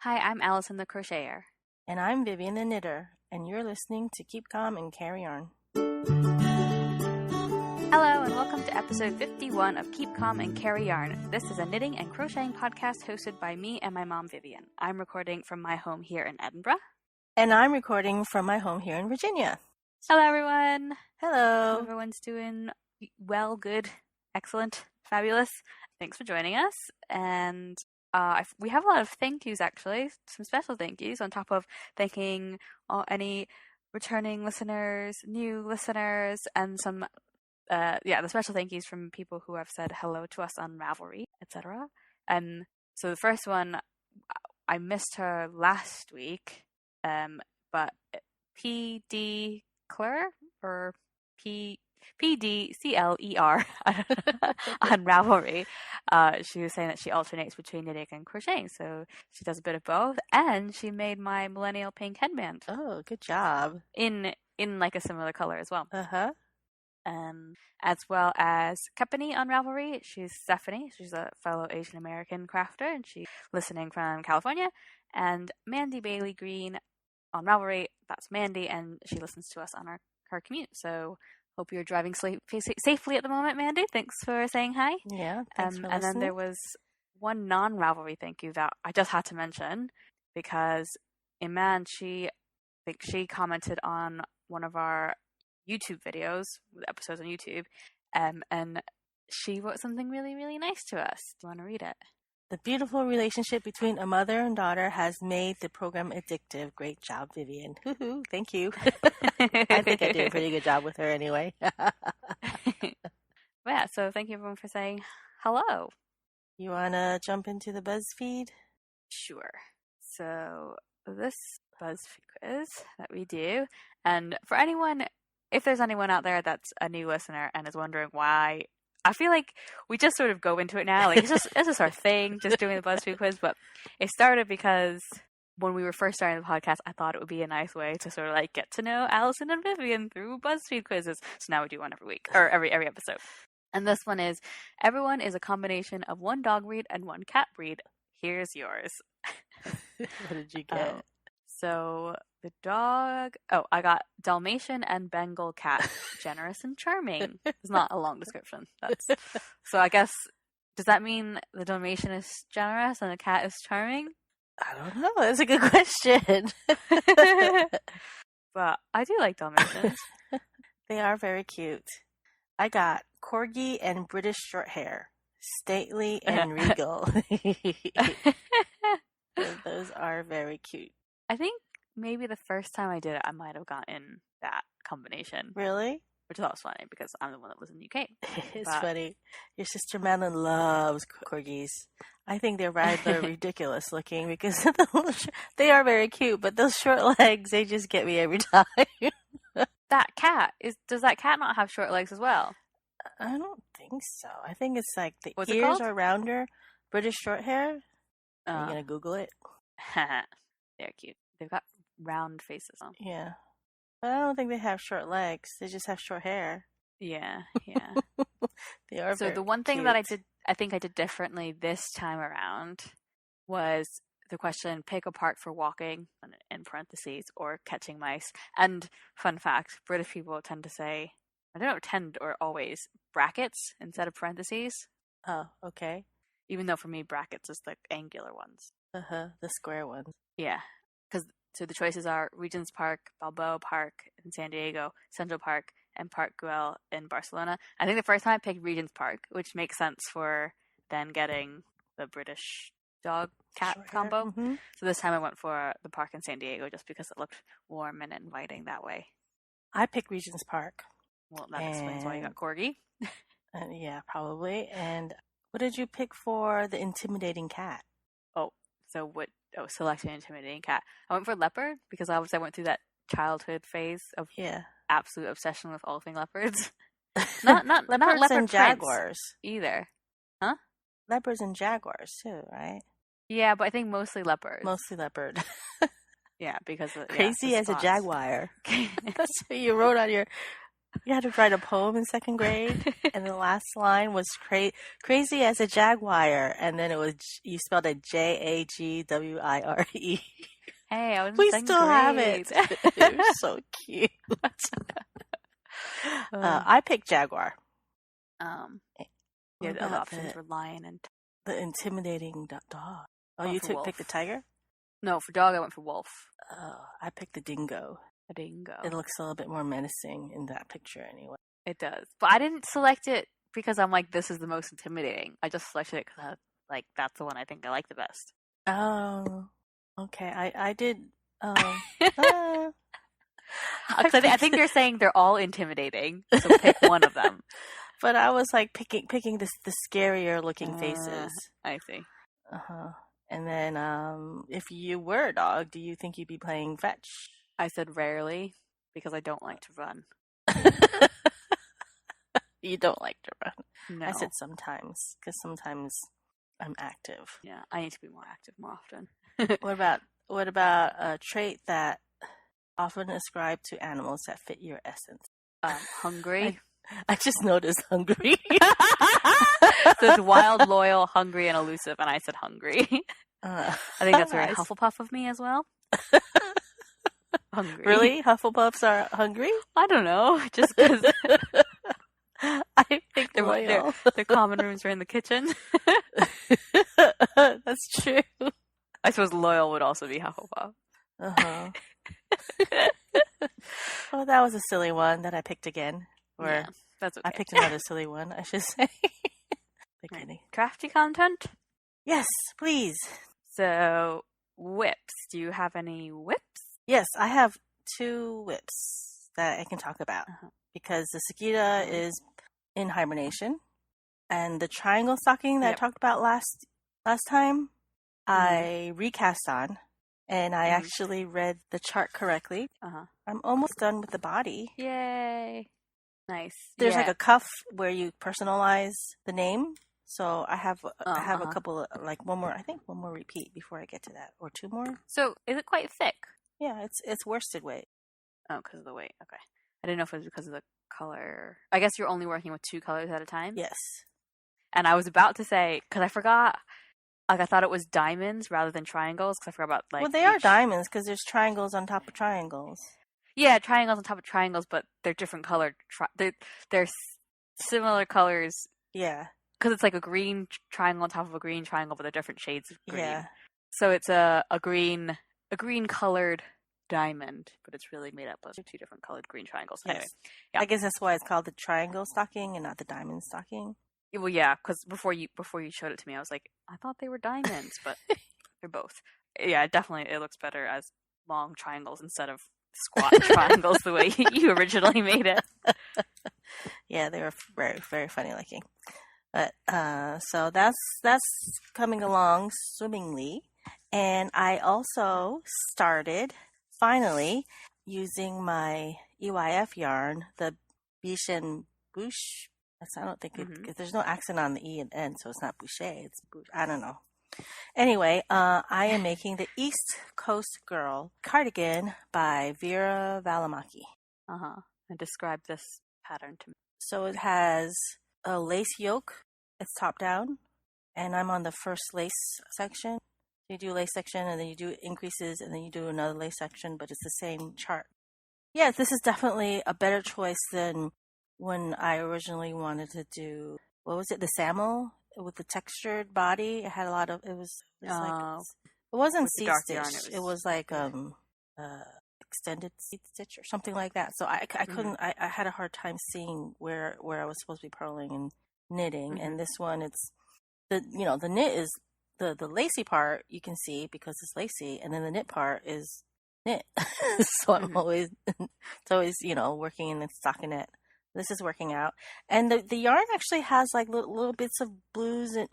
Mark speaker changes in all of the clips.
Speaker 1: Hi, I'm Alyson the Crocheter.
Speaker 2: And I'm Vivian the Knitter, and you're listening to Keep Calm and Carry On.
Speaker 1: Hello, and welcome to episode 51 of Keep Calm and Carry Yarn. This is a knitting and crocheting podcast hosted by me and my mom, Vivian. I'm recording from my home here in Edinburgh.
Speaker 2: And I'm recording from my home here in Virginia.
Speaker 1: Hello, everyone.
Speaker 2: Hello.
Speaker 1: Hope everyone's doing well, good, excellent, fabulous. Thanks for joining us. And we have a lot of thank yous, actually, some special thank yous on top of thanking any returning listeners, new listeners, and some, the special thank yous from people who have said hello to us on Ravelry, etc. So the first one, I missed her last week, but PD Cler or PDCLER on Ravelry. She was saying that she alternates between knitting and crocheting, so she does a bit of both, and she made my millennial pink headband.
Speaker 2: Oh, good job.
Speaker 1: In like a similar color as well.
Speaker 2: As
Speaker 1: well as Company on Ravelry. She's Stephanie. She's a fellow Asian American crafter, and she's listening from California. And Mandy Bailey Green on Ravelry. That's Mandy, and she listens to us on her commute. So hope you're driving safely at the moment, Mandy. Thanks for saying hi.
Speaker 2: Yeah, thanks for
Speaker 1: listening. And then there was one non-Ravelry thank you that I just had to mention because Iman, she commented on one of our YouTube videos, episodes on YouTube, and she wrote something really, really nice to us. Do you want to read it?
Speaker 2: The beautiful relationship between a mother and daughter has made the program addictive. Great job, Vivian. Woohoo, thank you. I think I did a pretty good job with her anyway.
Speaker 1: Yeah, so thank you everyone for saying hello.
Speaker 2: You want to jump into the BuzzFeed?
Speaker 1: Sure. So this BuzzFeed quiz that we do, and for anyone, if there's anyone out there that's a new listener and is wondering why, I feel like we just sort of go into it now. Like it's just our thing, just doing the BuzzFeed quiz. But it started because when we were first starting the podcast, I thought it would be a nice way to sort of like get to know Alyson and Vivian through BuzzFeed quizzes. So now we do one every week or every episode. And this one is: everyone is a combination of one dog breed and one cat breed. Here's yours.
Speaker 2: What did you get?
Speaker 1: So the dog, I got Dalmatian and Bengal cat, generous and charming. It's not a long description. So I guess, does that mean the Dalmatian is generous and the cat is charming?
Speaker 2: I don't know. That's a good question.
Speaker 1: But I do like Dalmatians.
Speaker 2: They are very cute. I got Corgi and British Shorthair, stately and regal. Those are very cute.
Speaker 1: I think maybe the first time I did it, I might have gotten that combination.
Speaker 2: Really?
Speaker 1: Which I thought was funny because I'm the one that lives in the UK.
Speaker 2: It's funny. Your sister Madeline loves corgis. I think they're rather ridiculous looking because they are very cute, but those short legs, they just get me every time.
Speaker 1: Does that cat not have short legs as well?
Speaker 2: I don't think so. I think it's like the
Speaker 1: What's
Speaker 2: ears are rounder. British Shorthair. Are you going to Google it?
Speaker 1: They're cute. They've got round faces on.
Speaker 2: Yeah. But I don't think they have short legs. They just have short hair.
Speaker 1: Yeah.
Speaker 2: They are
Speaker 1: so
Speaker 2: very
Speaker 1: the one thing
Speaker 2: cute.
Speaker 1: that I think I did differently this time around was the question, pick a part for walking, in parentheses, or catching mice. And fun fact, British people tend to say, I don't know, tend or always, brackets instead of parentheses.
Speaker 2: Oh, okay.
Speaker 1: Even though for me, brackets is the angular ones.
Speaker 2: The square ones.
Speaker 1: Yeah. So the choices are Regent's Park, Balboa Park in San Diego, Central Park, and Park Güell in Barcelona. I think the first time I picked Regent's Park, which makes sense for then getting the British dog-cat combo.
Speaker 2: Mm-hmm.
Speaker 1: So this time I went for the park in San Diego just because it looked warm and inviting that way.
Speaker 2: I picked Regent's Park.
Speaker 1: Well, that explains why you got Corgi.
Speaker 2: Yeah, probably. And what did you pick for the intimidating cat?
Speaker 1: Select an intimidating cat. I went for leopard because obviously I went through that childhood phase of absolute obsession with all things leopards. Not leopard
Speaker 2: and jaguars
Speaker 1: either. Huh?
Speaker 2: Leopards and jaguars too, right?
Speaker 1: Yeah, but I think mostly leopard.
Speaker 2: Mostly leopard.
Speaker 1: Yeah, because
Speaker 2: crazy as a jaguar. That's what you wrote on your You had to write a poem in second grade, and the last line was crazy as a jaguar, and then it was you spelled it Jagwire.
Speaker 1: Hey, I was in
Speaker 2: We
Speaker 1: second
Speaker 2: still have it.
Speaker 1: grade.
Speaker 2: It was so cute. I picked jaguar.
Speaker 1: Yeah,
Speaker 2: What
Speaker 1: the other
Speaker 2: about
Speaker 1: options were lion and
Speaker 2: the intimidating dog? Oh,
Speaker 1: went
Speaker 2: you
Speaker 1: for wolf.
Speaker 2: picked the tiger?
Speaker 1: No, for dog I went for wolf.
Speaker 2: Oh, I picked the dingo.
Speaker 1: A dingo.
Speaker 2: It looks a little bit more menacing in that picture anyway.
Speaker 1: It does. But I didn't select it because I'm like, this is the most intimidating. I just selected it because that's the one I think I like the best.
Speaker 2: Oh, okay. I did.
Speaker 1: I think they're saying they're all intimidating, so pick one of them.
Speaker 2: But I was like picking the scarier looking faces.
Speaker 1: I see.
Speaker 2: And then, if you were a dog, do you think you'd be playing fetch?
Speaker 1: I said rarely because I don't like to run.
Speaker 2: You don't like to run.
Speaker 1: No.
Speaker 2: I said sometimes because sometimes I'm active.
Speaker 1: Yeah, I need to be more active more often.
Speaker 2: What about a trait that often ascribed to animals that fit your essence?
Speaker 1: Hungry.
Speaker 2: I just noticed hungry.
Speaker 1: So it's wild, loyal, hungry, and elusive, and I said hungry. I think that's very Hufflepuff of me as well. Hungry.
Speaker 2: Really? Hufflepuffs are hungry?
Speaker 1: I don't know. Just because
Speaker 2: I think
Speaker 1: their common rooms are in the kitchen.
Speaker 2: That's true.
Speaker 1: I suppose loyal would also be Hufflepuff.
Speaker 2: Well, that was a silly one that I picked again. Or
Speaker 1: yeah, that's okay.
Speaker 2: I picked another silly one, I should say.
Speaker 1: Right. Crafty content?
Speaker 2: Yes, please.
Speaker 1: So, whips. Do you have any whips?
Speaker 2: Yes, I have 2 whips that I can talk about. Because the cicada is in hibernation. And the triangle stocking that I talked about last time, I recast on. And I actually read the chart correctly. I'm almost done with the body.
Speaker 1: Yay. Nice.
Speaker 2: There's like a cuff where you personalize the name. So I have a couple of, like one more repeat before I get to that, or 2 more.
Speaker 1: So is it quite thick?
Speaker 2: Yeah, it's worsted weight.
Speaker 1: Oh, because of the weight. Okay. I didn't know if it was because of the color. I guess you're only working with 2 colors at a time?
Speaker 2: Yes.
Speaker 1: And I was about to say, because I forgot, like I thought it was diamonds rather than triangles, because I forgot about like...
Speaker 2: Well, they are diamonds because there's triangles on top of triangles.
Speaker 1: Yeah, triangles on top of triangles, but they're different colored. They're similar colors.
Speaker 2: Yeah.
Speaker 1: Because it's like a green triangle on top of a green triangle, but they're different shades of green.
Speaker 2: Yeah.
Speaker 1: So it's a green colored diamond, but it's really made up of 2 different colored green triangles.
Speaker 2: Yes.
Speaker 1: Anyway, yeah.
Speaker 2: I guess that's why it's called the triangle stocking and not the diamond stocking.
Speaker 1: Well, yeah, because before you showed it to me, I was like, I thought they were diamonds, but they're both. Yeah, definitely, it looks better as long triangles instead of squat triangles the way you originally made it.
Speaker 2: Yeah, they were very, very funny looking. But so that's coming along swimmingly, and I also started finally using my EYF yarn, the Biche and Bouche. I don't think there's no accent on the E and N, so it's not Boucher. It's Bouche. I don't know. Anyway, I am making the East Coast Girl cardigan by Vera Valimaki.
Speaker 1: And describe this pattern to me.
Speaker 2: So it has a lace yoke. It's top down, and I'm on the first lace section. You do lace section, and then you do increases, and then you do another lace section, but it's the same chart. Yeah, this is definitely a better choice than when I originally wanted to do, what was it, the SAML with the textured body. It had a lot of, it wasn't seed stitch. It was like extended seed stitch or something like that. So I couldn't, I had a hard time seeing where I was supposed to be purling and knitting. And this one, it's the knit is the lacy part you can see because it's lacy, and then the knit part is knit. So I'm always working in the stockinette. This is working out, and the yarn actually has like little bits of blues, and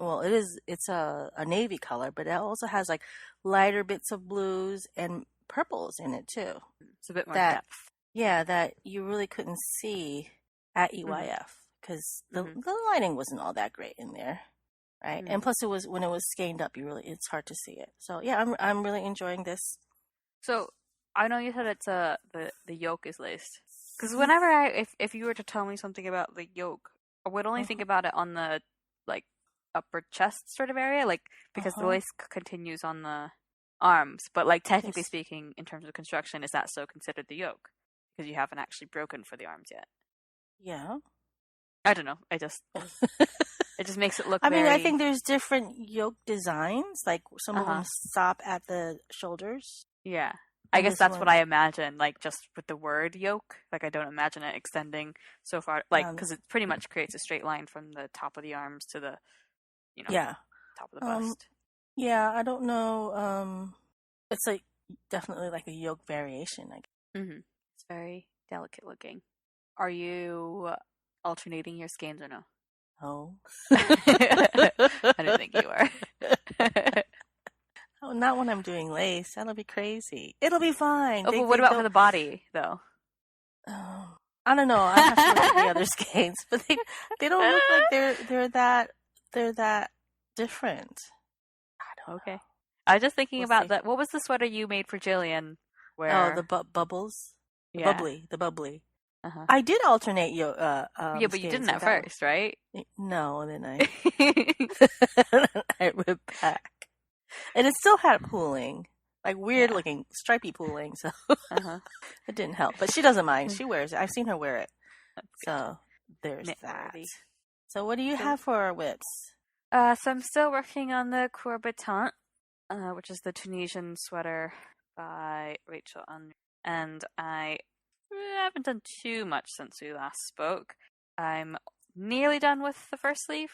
Speaker 2: it's a navy color, but it also has like lighter bits of blues and purples in it too.
Speaker 1: It's a bit more depth.
Speaker 2: Yeah, that you really couldn't see at EYF because the lining wasn't all that great in there, right? And plus, when it was skeined up, it's hard to see it. So yeah, I'm really enjoying this.
Speaker 1: So I know you said it's the yoke is laced. Because whenever if you were to tell me something about the yoke, I would only think about it on the like upper chest sort of area, like because the lace continues on the arms. But like technically speaking, in terms of construction, is that still considered the yoke? Because you haven't actually broken for the arms yet.
Speaker 2: Yeah.
Speaker 1: I don't know. It just makes it look.
Speaker 2: I mean, I think there's different yoke designs. Like some of them stop at the shoulders.
Speaker 1: Yeah. I guess that's what I imagine, like just with the word yoke. Like I don't imagine it extending so far, like because it pretty much creates a straight line from the top of the arms to the, top of the bust.
Speaker 2: Yeah, I don't know. It's like definitely like a yoke variation.
Speaker 1: It's very delicate looking. Are you alternating your skeins or no?
Speaker 2: Oh,
Speaker 1: I didn't think you were.
Speaker 2: Oh, not when I'm doing lace. That'll be crazy. It'll be fine.
Speaker 1: Oh, but what about for the body, though?
Speaker 2: Oh, I don't know. I have to look at the other skeins, but they don't look like they're that different. I don't know.
Speaker 1: I was just thinking about that. What was the sweater you made for Jillian?
Speaker 2: Where the bubbles,
Speaker 1: yeah.
Speaker 2: the bubbly. I did alternate
Speaker 1: yeah, but you didn't at first, right?
Speaker 2: No, then I ripped back. And it still had pooling, like weird looking stripy pooling, so it didn't help. But she doesn't mind. She wears it. I've seen her wear it. So there's that. So what do you have for our whips?
Speaker 1: So I'm still working on the Corbett Hunt, which is the Tunisian sweater by Rachel and I haven't done too much since we last spoke. I'm nearly done with the first sleeve.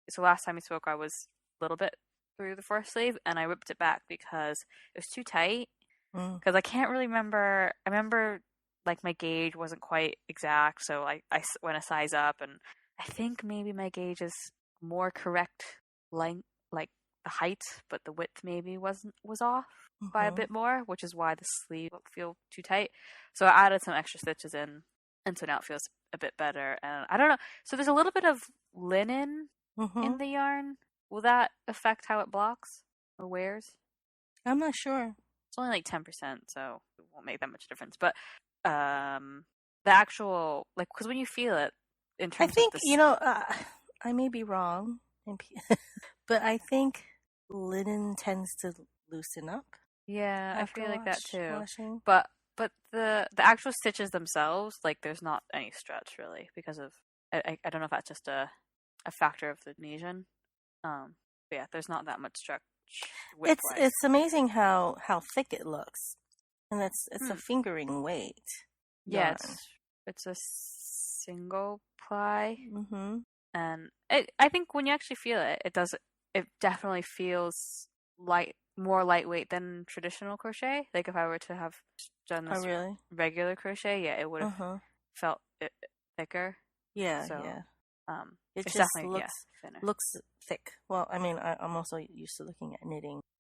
Speaker 1: So last time we spoke, I was a little bit through the first sleeve, and I ripped it back because it was too tight. Because I can't really remember. I remember like my gauge wasn't quite exact, so I went a size up, and I think maybe my gauge is more correct length, like the height, but the width maybe was off by a bit more, which is why the sleeve feel too tight. So I added some extra stitches in, and so now it feels a bit better. And I don't know. So there's a little bit of linen in the yarn. Will that affect how it blocks or wears?
Speaker 2: I'm not sure.
Speaker 1: It's only like 10%, so it won't make that much difference. But the actual, like, because when you feel it, in terms
Speaker 2: I think,
Speaker 1: of the...
Speaker 2: I may be wrong, but I think linen tends to loosen up.
Speaker 1: Yeah, I feel like that too. Washing. But the actual stitches themselves, like, there's not any stretch really because of... I don't know if that's just a factor of the Tunisian. But yeah, there's not that much stretch.
Speaker 2: It's amazing how thick it looks, and it's a fingering weight.
Speaker 1: Yeah, it's a single ply, and I think when you actually feel it, it definitely feels more lightweight than traditional crochet. Like if I were to have done this regular crochet, yeah, it would have felt thicker.
Speaker 2: Yeah,
Speaker 1: so,
Speaker 2: yeah.
Speaker 1: It
Speaker 2: just looks thick. Well, I mean, I'm also used to looking at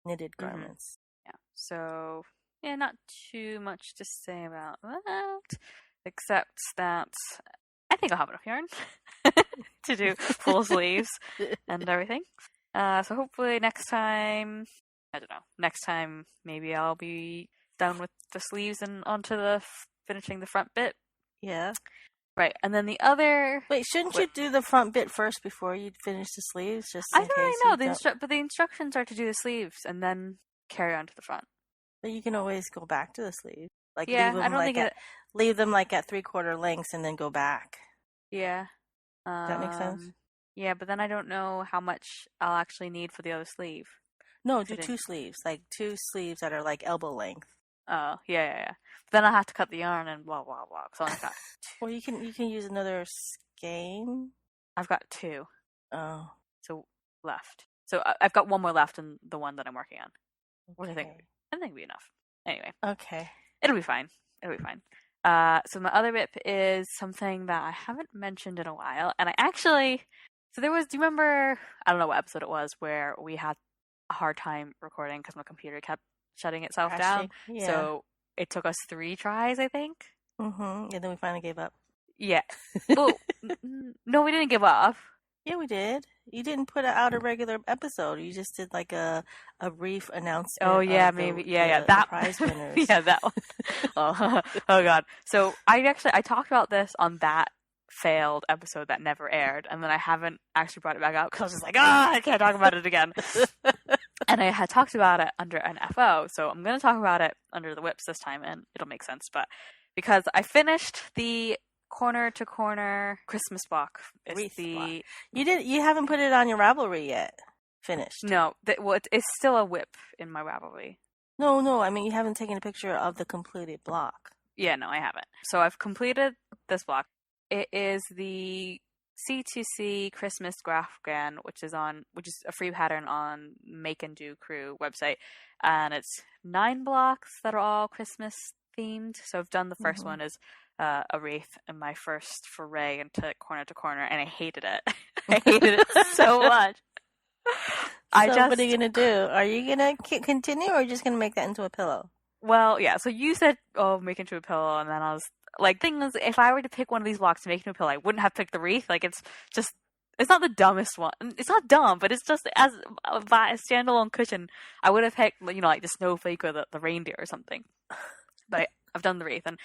Speaker 2: knitted garments.
Speaker 1: Yeah. So, yeah, not too much to say about that, except that I think I'll have enough yarn to do full sleeves and everything. So hopefully next time, I don't know, next time maybe I'll be done with the sleeves and onto finishing the front bit.
Speaker 2: Yeah.
Speaker 1: Right, and then the other...
Speaker 2: Wait, shouldn't you do the front bit first before you finish the sleeves?
Speaker 1: I don't really know, but the instructions are to do the sleeves and then carry on to the front.
Speaker 2: But you can always go back to the sleeves. Like leave them like at 3/4 lengths and then go back.
Speaker 1: Yeah.
Speaker 2: Does that make sense?
Speaker 1: Yeah, but then I don't know how much I'll actually need for the other sleeve.
Speaker 2: No, do 2 sleeves, like 2 sleeves that are like elbow length.
Speaker 1: Oh, yeah. But then I'll have to cut the yarn and blah, blah, blah. So I've got
Speaker 2: 2. Well, you can use another skein.
Speaker 1: I've got 2.
Speaker 2: Oh.
Speaker 1: So left. So I've got one more left in the one that I'm working on. Which I think will be enough. Anyway.
Speaker 2: Okay.
Speaker 1: It'll be fine. So my other whip is something that I haven't mentioned in a while. And I actually... So do you remember... I don't know what episode it was where we had a hard time recording because my computer kept shutting itself down. Yeah. So it took us 3 tries, I think.
Speaker 2: And then we finally gave up.
Speaker 1: Yeah. Well, no, we didn't give up.
Speaker 2: Yeah, we did. You didn't put out a regular episode. You just did like a brief
Speaker 1: Oh
Speaker 2: announcement
Speaker 1: yeah,
Speaker 2: of
Speaker 1: maybe.
Speaker 2: the
Speaker 1: Yeah, yeah.
Speaker 2: the
Speaker 1: That.
Speaker 2: prize winners.
Speaker 1: Yeah, that one. Oh, oh God. So I talked about this on that failed episode that never aired, and then I haven't actually brought it back up because I was just like, I can't talk about it again. And I had talked about it under an FO, so I'm going to talk about it under the whips this time, and it'll make sense. But because I finished the corner to corner Christmas block,
Speaker 2: Wreath block. You haven't put it on your Ravelry yet. Finished.
Speaker 1: No, it's still a whip in my Ravelry.
Speaker 2: No. I mean, you haven't taken a picture of the completed block.
Speaker 1: Yeah, no, I haven't. So I've completed this block. It is the C2C Christmas Graphgan, which is a free pattern on Make and Do Crew website, and it's 9 blocks that are all Christmas themed. So I've done the first one as a wreath in my first foray into corner to corner, and I hated it. I hated it so much.
Speaker 2: What are you gonna do? Are you gonna continue, or are you just gonna make that into a pillow?
Speaker 1: Well, yeah. So you said, make it into a pillow, and then I was like, thing is, if I were to pick one of these blocks to make into a pillow, I wouldn't have picked the wreath. Like, it's not the dumbest one. It's not dumb, but it's just as a standalone cushion, I would have picked, like the snowflake or the reindeer or something. But I've done the wreath, and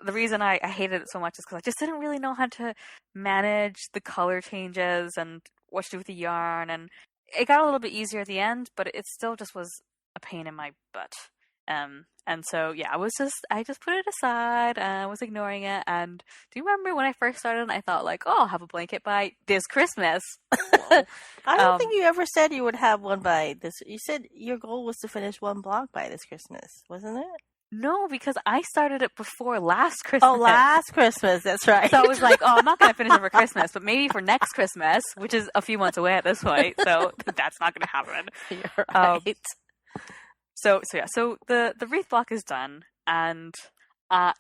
Speaker 1: the reason I hated it so much is because I just didn't really know how to manage the color changes and what to do with the yarn, and it got a little bit easier at the end, but it still just was a pain in my butt. And so yeah, I just put it aside and I was ignoring it. And do you remember when I first started? I thought like, I'll have a blanket by this Christmas.
Speaker 2: I don't think you ever said you would have one by this. You said your goal was to finish one block by this Christmas, wasn't it?
Speaker 1: No, because I started it before last Christmas.
Speaker 2: Oh, last Christmas, that's right.
Speaker 1: So I was like, I'm not going to finish it for Christmas, but maybe for next Christmas, which is a few months away at this point. So that's not going to happen.
Speaker 2: You're right.
Speaker 1: So the wreath block is done, and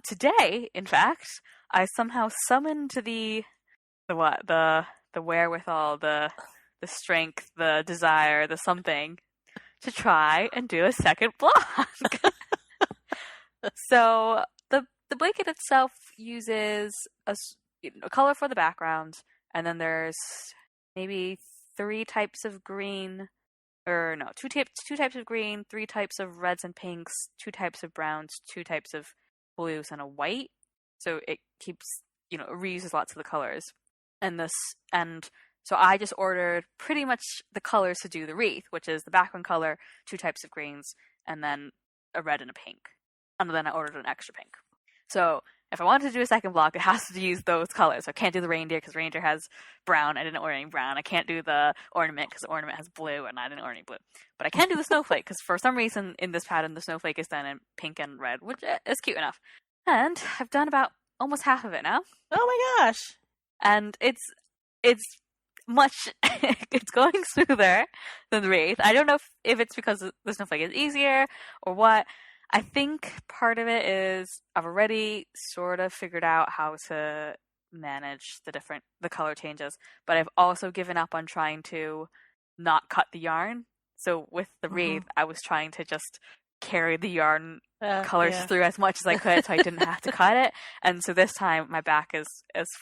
Speaker 1: today, in fact, I somehow summoned the wherewithal, the strength, the desire, the something to try and do a second block. So the blanket itself uses a color for the background, and then there's maybe 3 types of green. Or no, two types of green, 3 types of reds and pinks, 2 types of browns, 2 types of blues, and a white. So it keeps, it reuses lots of the colors. And so I just ordered pretty much the colors to do the wreath, which is the background color, 2 types of greens, and then a red and a pink. And then I ordered an extra pink. So if I wanted to do a second block, it has to use those colors. So I can't do the reindeer because reindeer has brown. I didn't order any brown. I can't do the ornament because the ornament has blue, and I didn't order any blue. But I can do the snowflake because for some reason in this pattern, the snowflake is done in pink and red, which is cute enough. And I've done about almost half of it now.
Speaker 2: Oh my gosh!
Speaker 1: And it's much, it's going smoother than the wreath. I don't know if it's because the snowflake is easier or what. I think part of it is I've already sort of figured out how to manage the color changes, but I've also given up on trying to not cut the yarn. So with the wreath, I was trying to just carry the yarn colors through as much as I could so I didn't have to cut it. And so this time my back is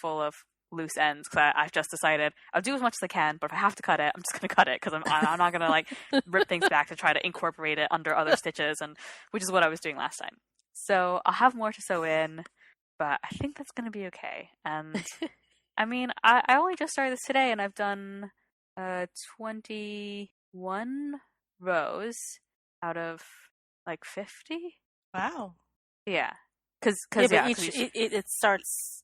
Speaker 1: full of loose ends because I've just decided I'll do as much as I can, but if I have to cut it, I'm just going to cut it because I'm not going to like rip things back to try to incorporate it under other stitches, and which is what I was doing last time. So I'll have more to sew in, but I think that's going to be okay. And I mean, I only just started this today, and I've done 21 rows out of like 50.
Speaker 2: Wow.
Speaker 1: Yeah,
Speaker 2: it starts.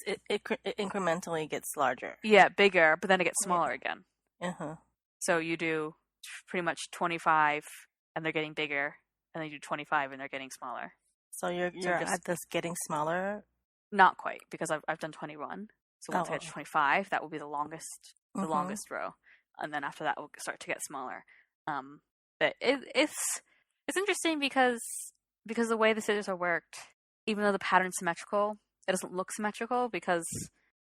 Speaker 2: It incrementally gets larger.
Speaker 1: Yeah, bigger, but then it gets smaller again.
Speaker 2: Uh-huh.
Speaker 1: So you do pretty much 25, and they're getting bigger, and then you do 25, and they're getting smaller.
Speaker 2: So you're at this getting smaller?
Speaker 1: Not quite, because I've done 21. So once I get to 25, that will be the longest row, and then after that, we'll start to get smaller. But it's interesting because the way the scissors are worked, even though the pattern's symmetrical, it doesn't look symmetrical because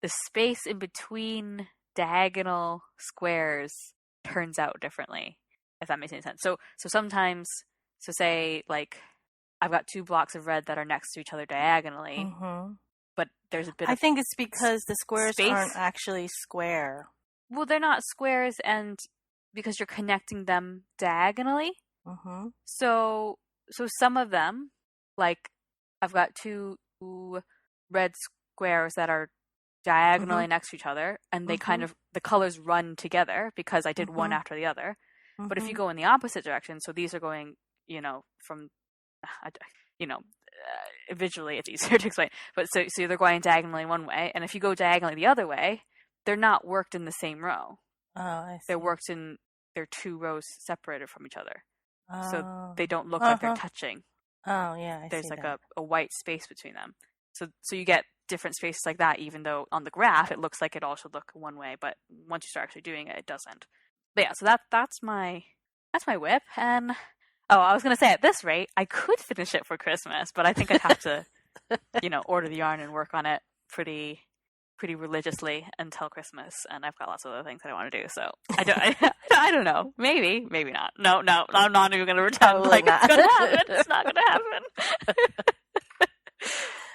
Speaker 1: the space in between diagonal squares turns out differently, if that makes any sense. So sometimes, say like I've got 2 blocks of red that are next to each other diagonally, but there's a bit
Speaker 2: I think it's because the squares
Speaker 1: space.
Speaker 2: aren't actually square.
Speaker 1: Well, they're not squares, and because you're connecting them diagonally.
Speaker 2: Mm-hmm.
Speaker 1: So some of them, like I've got two red squares that are diagonally
Speaker 2: Mm-hmm.
Speaker 1: next to each other, and they kind
Speaker 2: Mm-hmm.
Speaker 1: of the colors run together because I did one
Speaker 2: Mm-hmm.
Speaker 1: after the other. But if you
Speaker 2: Mm-hmm.
Speaker 1: go in the opposite direction, so these are going, from, visually it's easier to explain. But so they're going diagonally one way, and if you go diagonally the other way, they're not worked in the same row.
Speaker 2: Oh, I
Speaker 1: They're
Speaker 2: see.
Speaker 1: worked in they're two rows separated from each other, so
Speaker 2: Oh.
Speaker 1: they don't look like they're
Speaker 2: Uh-huh.
Speaker 1: touching.
Speaker 2: Oh, yeah, I
Speaker 1: There's
Speaker 2: see
Speaker 1: like
Speaker 2: that.
Speaker 1: a white space between them. So you get different spaces like that, even though on the graph it looks like it all should look one way, but once you start actually doing it, it doesn't. But yeah, so that's my whip. And I was gonna say, at this rate I could finish it for Christmas, but I think I'd have to order the yarn and work on it pretty religiously until Christmas, and I've got lots of other things that I want to do. So I don't know. Maybe not. No, I'm not even gonna pretend
Speaker 2: Probably
Speaker 1: like
Speaker 2: not.
Speaker 1: it's gonna happen. It's not gonna happen.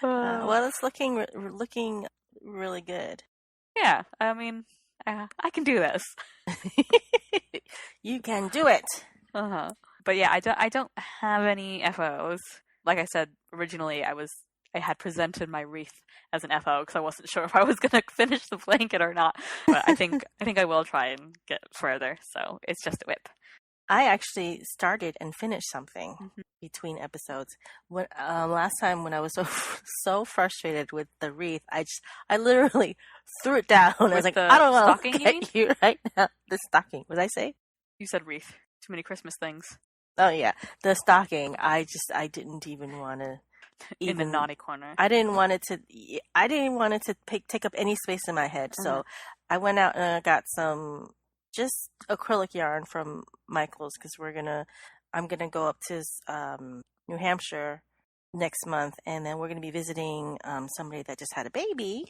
Speaker 2: Well, it's looking really good.
Speaker 1: Yeah, I mean, I can do this.
Speaker 2: You can do it.
Speaker 1: But yeah, I don't have any FOs. Like I said originally, I had presented my wreath as an FO because I wasn't sure if I was going to finish the blanket or not. But I think I will try and get further. So it's just a whip.
Speaker 2: I actually started and finished something between episodes. When last time when I was so frustrated with the wreath, I literally threw it down. I was like, I don't want to get you right now. The stocking. What did I say?
Speaker 1: You said wreath. Too many Christmas things.
Speaker 2: Oh yeah, the stocking. I didn't even want to.
Speaker 1: In the naughty corner.
Speaker 2: I didn't want it to take up any space in my head. So I went out and I got some just acrylic yarn from Michael's because I'm gonna go up to New Hampshire next month, and then we're gonna be visiting somebody that just had a baby,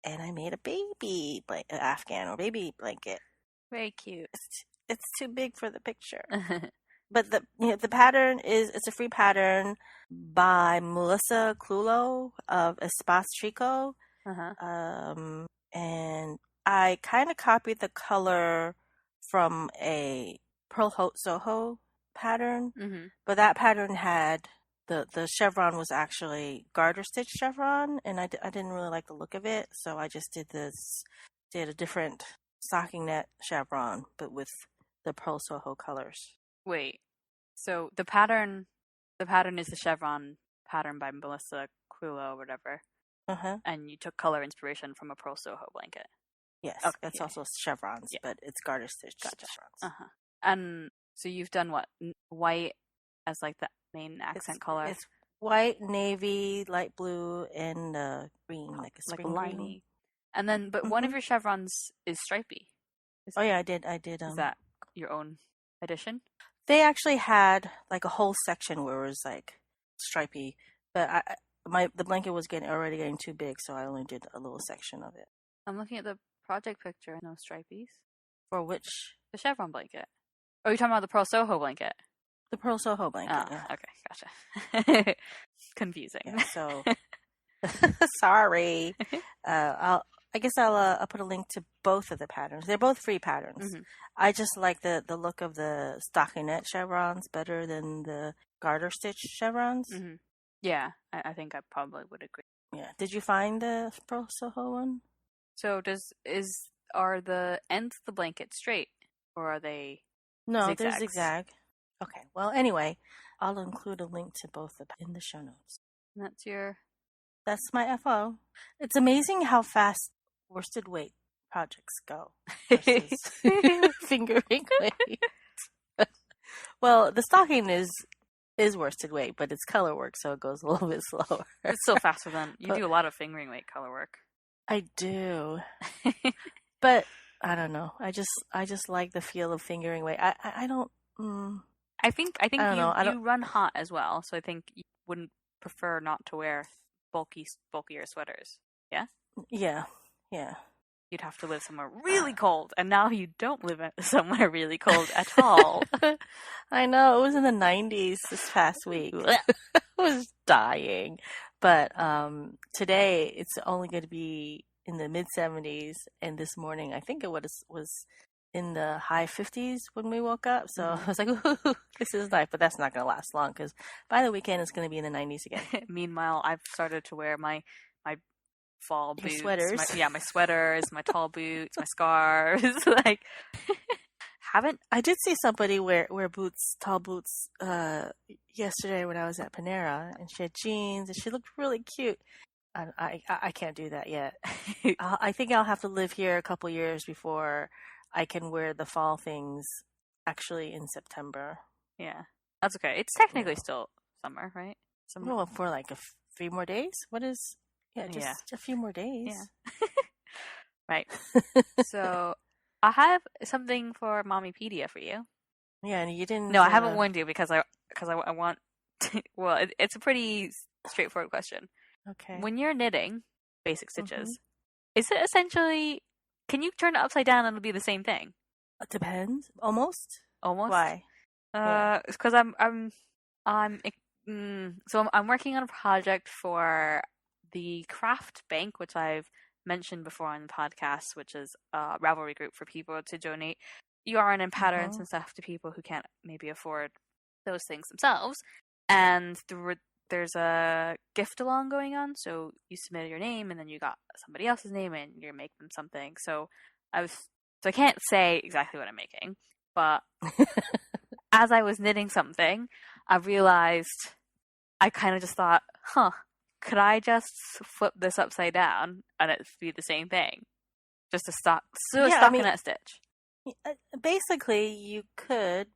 Speaker 2: and I made a baby Afghan or baby blanket.
Speaker 1: Very cute.
Speaker 2: It's too big for the picture. But the pattern it's a free pattern by Melissa Clulo of Espace Tricot. And I kind of copied the color from a Pearl Haute Soho pattern, but that pattern had the chevron was actually garter stitch chevron, and I didn't really like the look of it, so I just did a different stocking net chevron, but with the Pearl Soho colors.
Speaker 1: Wait, so the pattern is the chevron pattern by Melissa Clulo or whatever. And you took color inspiration from a Pearl Soho blanket.
Speaker 2: Yes, okay, that's also chevrons, but it's garter stitch chevrons.
Speaker 1: And so you've done what? White as like the main accent color?
Speaker 2: It's white, navy, light blue, and green, like a spring
Speaker 1: like
Speaker 2: green.
Speaker 1: And then, but one of your chevrons is stripy.
Speaker 2: I did.
Speaker 1: Is that your own addition?
Speaker 2: They actually had like a whole section where it was like stripy, but the blanket was already getting too big, so I only did a little section of it.
Speaker 1: I'm looking at the project picture. No stripies.
Speaker 2: For which?
Speaker 1: The chevron blanket. Oh, you're talking about the Pearl Soho blanket?
Speaker 2: The Pearl Soho blanket, yeah.
Speaker 1: Okay, gotcha. Confusing.
Speaker 2: Yeah, so, sorry. I guess I'll put a link to both of the patterns. They're both free patterns. I just like the look of the stockinette chevrons better than the garter stitch chevrons.
Speaker 1: Yeah, I think I probably would agree.
Speaker 2: Yeah. Did you find the Pearl Soho one?
Speaker 1: So are the ends of the blanket straight, or are they?
Speaker 2: No,
Speaker 1: zigzags?
Speaker 2: they're zigzag. Okay. Well, anyway, I'll include a link to both in the show notes.
Speaker 1: And
Speaker 2: that's my FO. It's amazing how fast worsted weight projects go versus fingering weight. Well, the stocking is worsted weight, but it's color work, so it goes a little bit slower.
Speaker 1: It's still faster than you do a lot of fingering weight color work.
Speaker 2: I do, but I don't know. I just like the feel of fingering weight. I don't.
Speaker 1: I think you run hot as well, so I think you wouldn't prefer not to wear bulkier sweaters. Yeah.
Speaker 2: Yeah.
Speaker 1: You'd have to live somewhere really cold, and now you don't live somewhere really cold at all.
Speaker 2: I know, it was in the 90s this past week. I was dying. But today it's only going to be in the mid 70s, and this morning I think it was in the high 50s when we woke up. So I was like, ooh, this is nice, but that's not going to last long because by the weekend it's going to be in the 90s again.
Speaker 1: Meanwhile, I've started to wear my fall
Speaker 2: Your
Speaker 1: boots,
Speaker 2: sweaters.
Speaker 1: my sweaters, my tall boots, my scarves. Like,
Speaker 2: I did see somebody wear boots, tall boots, yesterday when I was at Panera, and she had jeans and she looked really cute. I can't do that yet. I think I'll have to live here a couple years before I can wear the fall things actually in September.
Speaker 1: Yeah, that's okay. It's technically still summer, right? Summer.
Speaker 2: Well, for like 3 more days. What is? Yeah, just a few more days.
Speaker 1: Yeah. Right. So I have something for Mommypedia for you.
Speaker 2: Yeah, and you didn't.
Speaker 1: No, I haven't warned you because I want. Well, it's a pretty straightforward question.
Speaker 2: Okay.
Speaker 1: When you're knitting basic stitches, is it essentially? Can you turn it upside down and it'll be the same thing?
Speaker 2: It depends. Almost.
Speaker 1: Why? It's because I'm working on a project for the Craft Bank, which I've mentioned before on the podcast, which is a Ravelry group for people to donate yarn and patterns and stuff to people who can't maybe afford those things themselves. And there's a gift along going on, so you submit your name and then you got somebody else's name and you make them something. So I can't say exactly what I'm making, but as I was knitting something, I realized I kind of just thought, could I just flip this upside down and it'd be the same thing? Just to stop in that stitch.
Speaker 2: Basically, you could.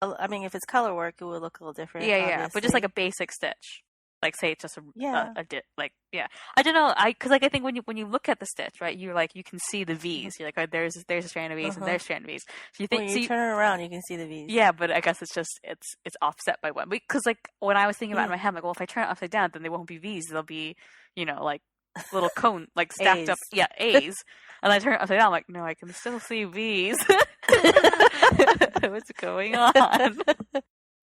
Speaker 2: I mean, if it's color work, it would look a little different.
Speaker 1: Yeah,
Speaker 2: obviously.
Speaker 1: but just like a basic stitch. Like, say it's just a I don't know. Because I think when you look at the stitch, right, you're like, you can see the V's. You're like, oh, there's a strand of V's and there's a strand of V's. So you think
Speaker 2: when you turn it around, you can see the V's.
Speaker 1: Yeah, but I guess it's just it's offset by one. Because like when I was thinking about it in my head, I'm like, well, if I turn it upside down, then they won't be V's. They'll be, like little cone, like stacked
Speaker 2: A's.
Speaker 1: up. Yeah, A's. And I turn it upside down. I'm like, no, I can still see V's. What's going on?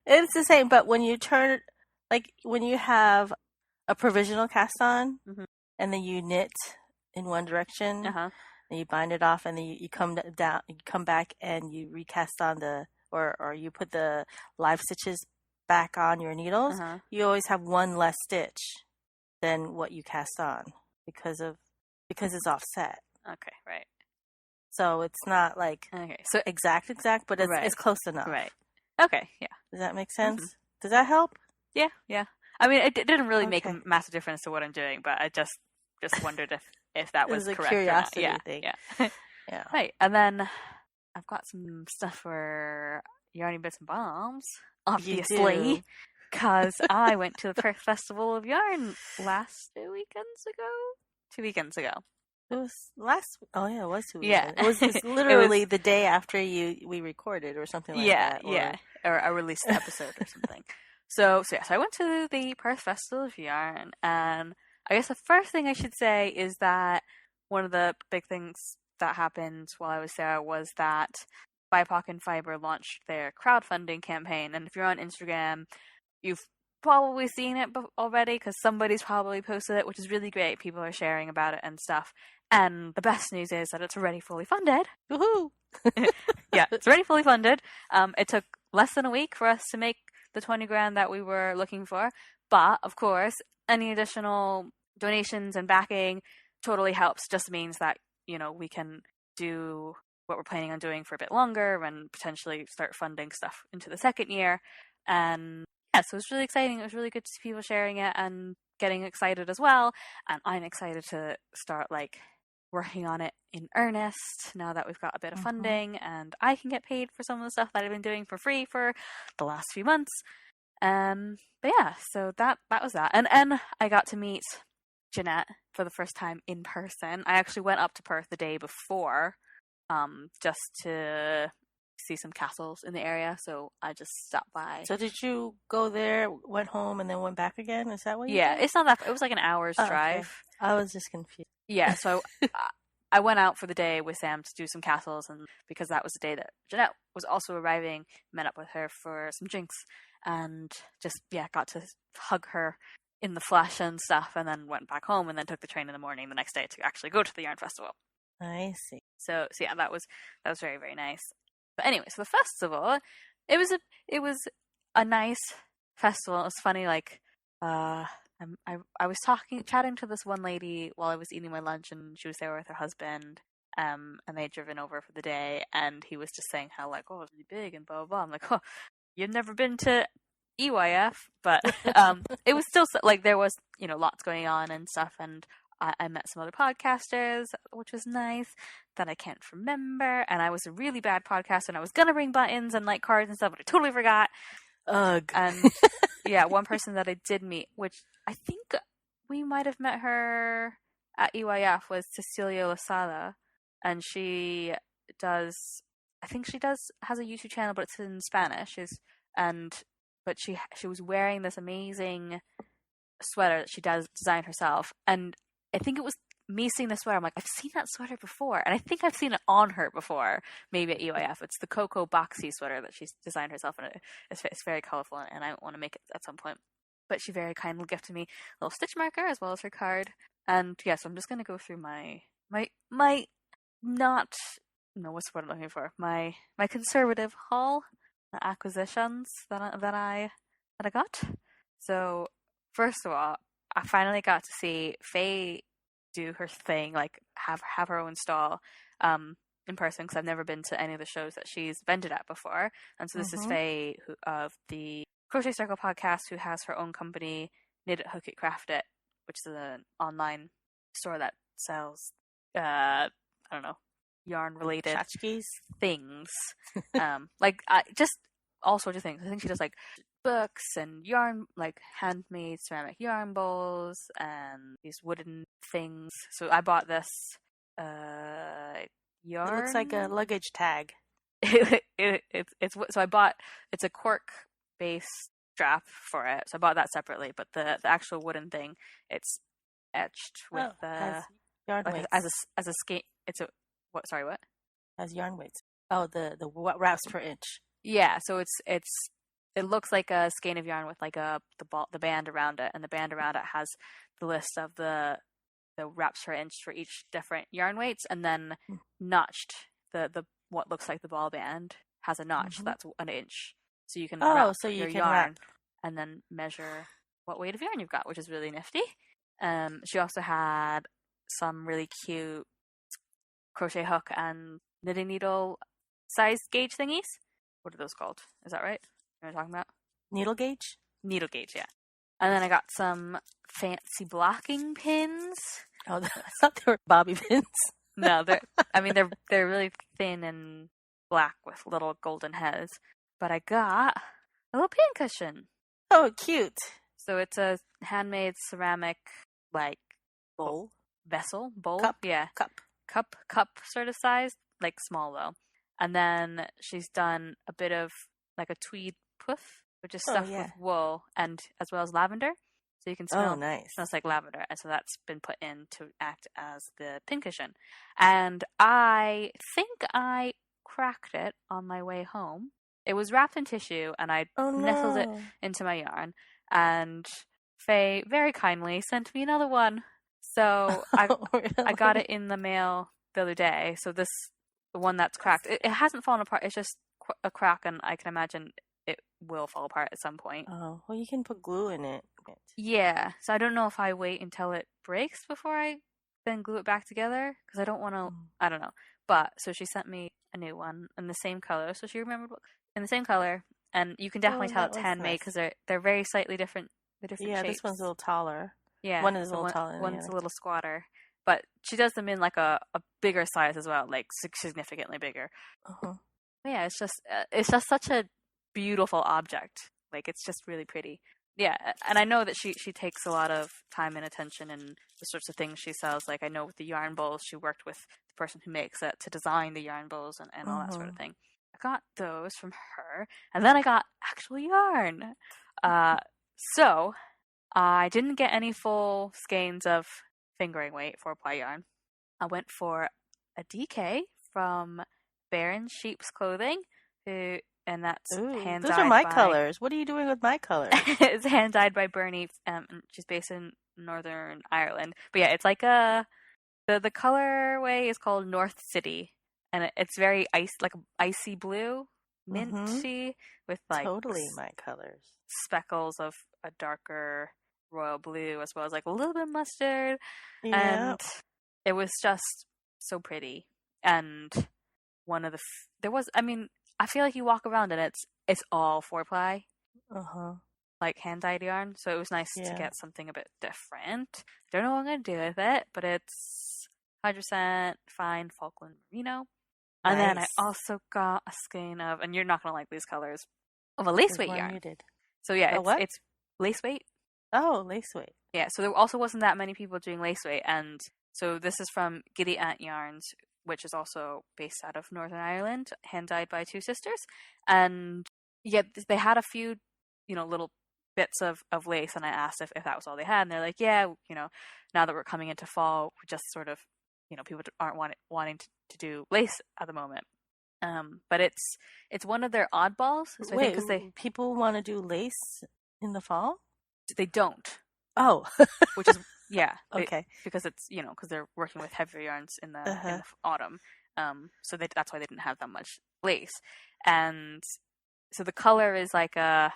Speaker 2: It's the same, but when you turn, like when you have a provisional cast on, and then you knit in one direction, and you bind it off, and then you come down, you come back, and you recast on or you put the live stitches back on your needles. You always have one less stitch than what you cast on because it's offset.
Speaker 1: Okay, right.
Speaker 2: So it's not like exact, but it's close enough.
Speaker 1: Right. Okay, yeah.
Speaker 2: Does that make sense? Does that help?
Speaker 1: Yeah. I mean, it didn't really make a massive difference to what I'm doing, but I just wondered if that was
Speaker 2: a
Speaker 1: correct
Speaker 2: curiosity
Speaker 1: or not.
Speaker 2: thing.
Speaker 1: Yeah.
Speaker 2: Yeah.
Speaker 1: Right, and then I've got some stuff for Yarny Bits and Bombs, obviously, because I went to the Perth Festival of Yarn 2 weekends ago.
Speaker 2: It was it was 2 weekends.
Speaker 1: Yeah.
Speaker 2: It's literally the day after we recorded or something like that.
Speaker 1: Or I released the episode or something. So I went to the Perth Festival of Yarn, and I guess the first thing I should say is that one of the big things that happened while I was there was that POC Fiber launched their crowdfunding campaign, and if you're on Instagram, you've probably seen it already because somebody's probably posted it, which is really great. People are sharing about it and stuff. And the best news is that it's already fully funded. Woohoo! Yeah, it's already fully funded. It took less than a week for us to make the 20 grand that we were looking for. But, of course, any additional donations and backing totally helps. Just means that, we can do what we're planning on doing for a bit longer and potentially start funding stuff into the second year. And yeah, so it was really exciting. It was really good to see people sharing it and getting excited as well. And I'm excited to start working on it in earnest now that we've got a bit of funding and I can get paid for some of the stuff that I've been doing for free for the last few months. But yeah, so that was that. And I got to meet Jeanette for the first time in person. I actually went up to Perth the day before just to see some castles in the area, so I just stopped by.
Speaker 2: So did you go there, went home, and then went back again? Is that what you did?
Speaker 1: It's not that. It was like an hour's drive.
Speaker 2: Okay. I was just confused.
Speaker 1: Yeah, so I went out for the day with Sam to do some castles, and because that was the day that Jeanette was also arriving, met up with her for some drinks, and just got to hug her in the flesh and stuff, and then went back home, and then took the train in the morning the next day to actually go to the yarn festival.
Speaker 2: I see.
Speaker 1: So yeah, that was very, very nice. But anyway, so the festival, it was a nice festival. It was funny, like I was chatting to this one lady while I was eating my lunch, and she was there with her husband. And they had driven over for the day, and he was just saying how, like, oh, it's really big and blah blah blah. I'm like, oh, you've never been to EYF, but it was still like there was lots going on and stuff, and I met some other podcasters, which was nice, that I can't remember, and I was a really bad podcaster, and I was gonna bring buttons and like cards and stuff, but I totally forgot.
Speaker 2: Ugh.
Speaker 1: And yeah, one person that I did meet, which I think we might have met her at EYF, was Cecilia Losada, and she has a YouTube channel, but it's in Spanish. But she was wearing this amazing sweater that she designed herself, and I think it was me seeing the sweater. I'm like, I've seen that sweater before, and I think I've seen it on her before, maybe at EYF. It's the Cocoa Boxy sweater that she's designed herself, and it's very colorful, and I want to make it at some point. But she very kindly gifted me a little stitch marker as well as her card, and yeah, so I'm just gonna go through my not no what's the word I'm looking for, my conservative haul, the acquisitions that I got. So first of all, I finally got to see Faye do her thing, like have her own stall in person, because I've never been to any of the shows that she's vended at before. And so this is Faye of the Crochet Circle podcast, who has her own company, Knit It, Hook It, Craft It, which is an online store that sells I don't know, yarn related things, like just all sorts of things. I think she does like books and yarn, like handmade ceramic yarn bowls and these wooden things. So I bought this yarn.
Speaker 2: It looks like a luggage tag.
Speaker 1: So I bought, it's a cork base strap for it. So I bought that separately, but the actual wooden thing, it's etched with
Speaker 2: has yarn
Speaker 1: like
Speaker 2: weights.
Speaker 1: as a skate. It's a what? Sorry, what?
Speaker 2: Has yarn weights. Oh, the wraps per inch.
Speaker 1: Yeah, so it looks like a skein of yarn with like the band around it, and the band around it has the list of the wraps per inch for each different yarn weights, and then notched the what looks like the ball band has a notch that's an inch, so you can wrap your yarn and then measure what weight of yarn you've got, which is really nifty. She also had some really cute crochet hook and knitting needle size gauge thingies. What are those called? Is that right? You know what I'm talking about?
Speaker 2: Needle gauge?
Speaker 1: Needle gauge, yeah. And then I got some fancy blocking pins.
Speaker 2: Oh, I thought they were bobby pins.
Speaker 1: No, they're really thin and black with little golden heads. But I got a little pincushion.
Speaker 2: Oh, cute.
Speaker 1: So it's a handmade ceramic, like,
Speaker 2: bowl?
Speaker 1: Cup? Yeah. Cup sort of size, like small though. And then she's done a bit of like a tweed puff, which is stuffed with wool and as well as lavender. So you can smell, smells like lavender. And so that's been put in to act as the pincushion. And I think I cracked it on my way home. It was wrapped in tissue, and I nestled it into my yarn. And Faye very kindly sent me another one. So I got it in the mail the other day. So the one that's cracked, it hasn't fallen apart. It's just a crack, and I can imagine it will fall apart at some point.
Speaker 2: Oh, well, you can put glue in it.
Speaker 1: Yeah, so I don't know if I wait until it breaks before I then glue it back together, because I don't want to, I don't know. But, so she sent me a new one in the same color, so she remembered in the same color, and you can definitely tell it's handmade, because they're very slightly different, the different shapes.
Speaker 2: This one's a little taller.
Speaker 1: Yeah.
Speaker 2: One is a little taller than
Speaker 1: one's a little squatter. But she does them in like a bigger size as well, like significantly bigger. Yeah, it's just such a beautiful object. Like, it's just really pretty. Yeah, and I know that she takes a lot of time and attention in the sorts of things she sells. Like, I know with the yarn bowls, she worked with the person who makes it to design the yarn bowls and all that sort of thing. I got those from her, and then I got actual yarn. So I didn't get any full skeins of fingering weight 4-ply yarn. I went for a DK from Baron Sheep's Clothing, who and that's
Speaker 2: Ooh,
Speaker 1: hand
Speaker 2: those are
Speaker 1: dyed
Speaker 2: my
Speaker 1: by
Speaker 2: colors. What are you doing with my colors?
Speaker 1: it's hand dyed by Bernie, and she's based in Northern Ireland. But yeah, it's like the colorway is called North City, and it's very like icy blue, minty, with like
Speaker 2: Totally my colors.
Speaker 1: speckles of a darker royal blue, as well as like a little bit of mustard,
Speaker 2: Yeah.
Speaker 1: and it was just so pretty. And one of the there was, I mean, I feel like you walk around and it's all 4-ply, like hand dyed yarn. So it was nice to get something a bit different. Don't know what I'm gonna do with it, but it's 100% fine Falkland merino. And then I also got a skein of, and you're not gonna like these colors, of a lace weight yarn.
Speaker 2: You did.
Speaker 1: So yeah, it's lace weight.
Speaker 2: Oh, lace weight.
Speaker 1: Yeah, so there also wasn't that many people doing lace weight, and so this is from Giddy Ant Yarns, which is also based out of Northern Ireland, hand dyed by two sisters. And yeah, they had a few, little bits of lace, and I asked if that was all they had, and they're like, yeah, now that we're coming into fall, we just sort of, people aren't wanting to do lace at the moment. But it's one of their oddballs. So
Speaker 2: Wait,
Speaker 1: I think
Speaker 2: people want to do lace in the fall?
Speaker 1: They don't.
Speaker 2: Oh,
Speaker 1: which is
Speaker 2: okay.
Speaker 1: Because it's because they're working with heavier yarns in the autumn. So that's why they didn't have that much lace, and so the color is like a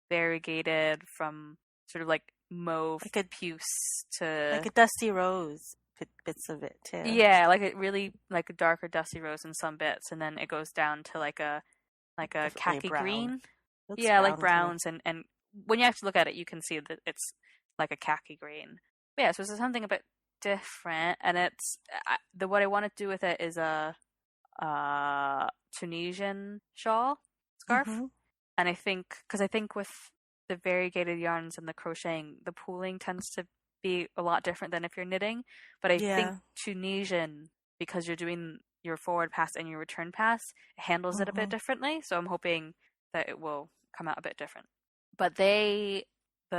Speaker 1: variegated from sort of like mauve, like a puce to
Speaker 2: like a dusty rose. Bits of it too.
Speaker 1: Yeah, like a really like a darker dusty rose in some bits, and then it goes down to like a khaki green. Yeah, like browns, and when you actually look at it, you can see that it's like a khaki green. But yeah, so it's something a bit different, and it's what I want to do with it is a Tunisian shawl scarf, and I think with the variegated yarns and the crocheting, the pooling tends to be a lot different than if you're knitting. But I think Tunisian, because you're doing your forward pass and your return pass, it handles it a bit differently. So I'm hoping that it will come out a bit different. But the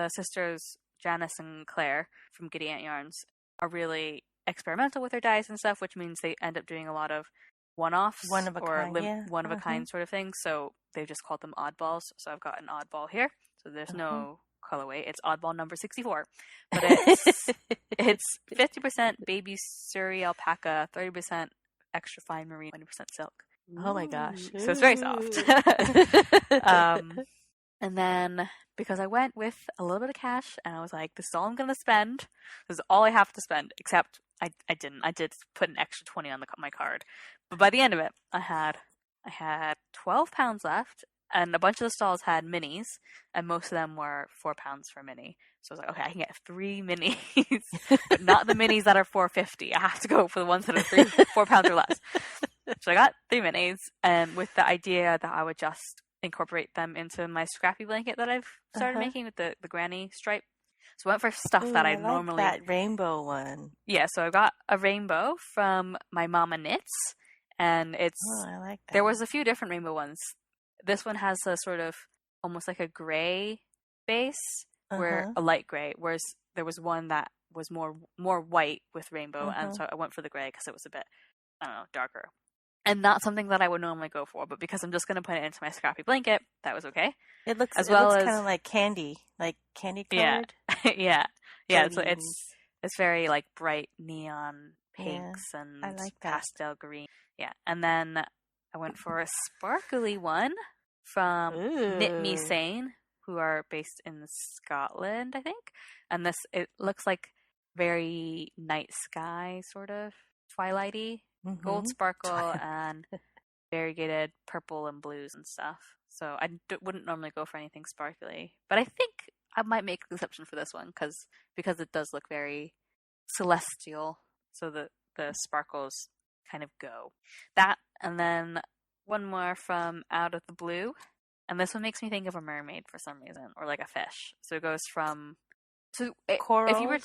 Speaker 1: sisters Janice and Claire from Giddy Ant Yarns are really experimental with their dyes and stuff, which means they end up doing a lot of one-offs or one of a kind sort of things. So they've just called them oddballs. So I've got an oddball here. So there's no colorway. It's oddball number 64, but it's 50% baby Surrey alpaca, 30% extra fine merino, 20% silk.
Speaker 2: Oh my gosh!
Speaker 1: So it's very soft. And then because I went with a little bit of cash, and I was like, "This is all I'm gonna spend. This is all I have to spend." Except I didn't. I did put an extra 20 on my card, but by the end of it, I had £12 left. And a bunch of the stalls had minis, and most of them were £4 for a mini. So I was like, okay, I can get 3 minis, but not the minis that are $4.50. I have to go for the ones that are £4 or less. So I got 3 minis, and with the idea that I would just incorporate them into my scrappy blanket that I've started making with the granny stripe. So I went for stuff that I normally
Speaker 2: that rainbow one.
Speaker 1: Yeah, so I got a rainbow from my Mama Knits, and it's
Speaker 2: I like that.
Speaker 1: There was a few different rainbow ones. This one has a sort of almost like a gray base, where a light gray, whereas there was one that was more white with rainbow, and so I went for the gray because it was a bit, I don't know, darker. And not something that I would normally go for, but because I'm just going to put it into my scrappy blanket, that was okay.
Speaker 2: It looks kind of like candy colored.
Speaker 1: Yeah. So it's very like bright neon pinks and
Speaker 2: I like that.
Speaker 1: Pastel green. Yeah, and then I went for a sparkly one from Knit Me Sane, who are based in Scotland, I think. And it looks like very night sky, sort of twilighty, gold sparkle and variegated purple and blues and stuff. So I wouldn't normally go for anything sparkly, but I think I might make an exception for this one because it does look very celestial. So the sparkles kind of go. That, and then one more from Out of the Blue, and this one makes me think of a mermaid for some reason, or like a fish. So it goes from
Speaker 2: corals.
Speaker 1: If you were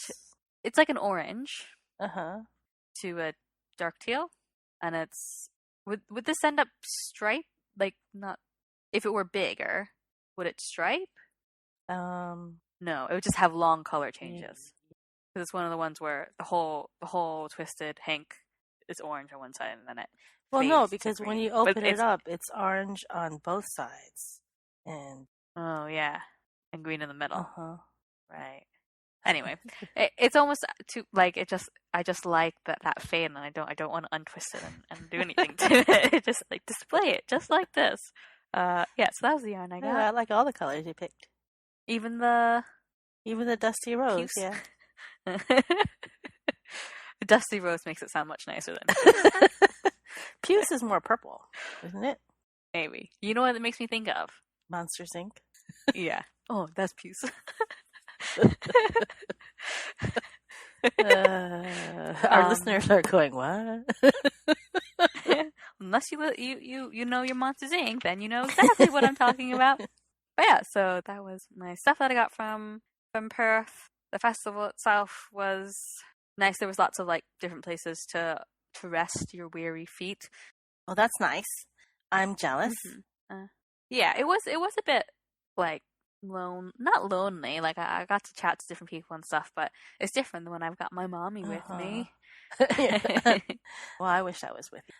Speaker 1: it's like an orange to a dark teal, and it's would this end up stripe? Like, not if it were bigger, would it stripe? No, it would just have long color changes. Because it's one of the ones where the whole twisted hank is orange on one side, and then it
Speaker 2: Well, no,
Speaker 1: fades to
Speaker 2: because when
Speaker 1: green.
Speaker 2: you
Speaker 1: But
Speaker 2: open it up, it's orange on both sides. And
Speaker 1: oh yeah, and green in the middle.
Speaker 2: uh-huh.
Speaker 1: Right. Anyway, it's almost too like it just I just like that fade, and I don't want to untwist it and do anything to it. Just like display it just like this. Yeah. So that was the yarn I
Speaker 2: Yeah,
Speaker 1: got.
Speaker 2: I like all the colors you picked.
Speaker 1: Even the
Speaker 2: Even the dusty rose,
Speaker 1: puce.
Speaker 2: yeah.
Speaker 1: Dusty rose makes it sound much nicer than puce.
Speaker 2: Puce is more purple, isn't it?
Speaker 1: Maybe. You know what it makes me think of?
Speaker 2: Monsters Inc.
Speaker 1: Yeah. Oh, that's puce.
Speaker 2: Our listeners are going, what?
Speaker 1: Unless you know your Monsters Inc., then you know exactly what I'm talking about. But yeah, so that was my stuff that I got from Perth. The festival itself was nice. There was lots of like different places to rest your weary feet.
Speaker 2: Well, that's nice. I'm jealous.
Speaker 1: Mm-hmm. Yeah, it was a bit like not lonely. Like I got to chat to different people and stuff, but it's different than when I've got my mommy with me.
Speaker 2: Well, I wish I was with you.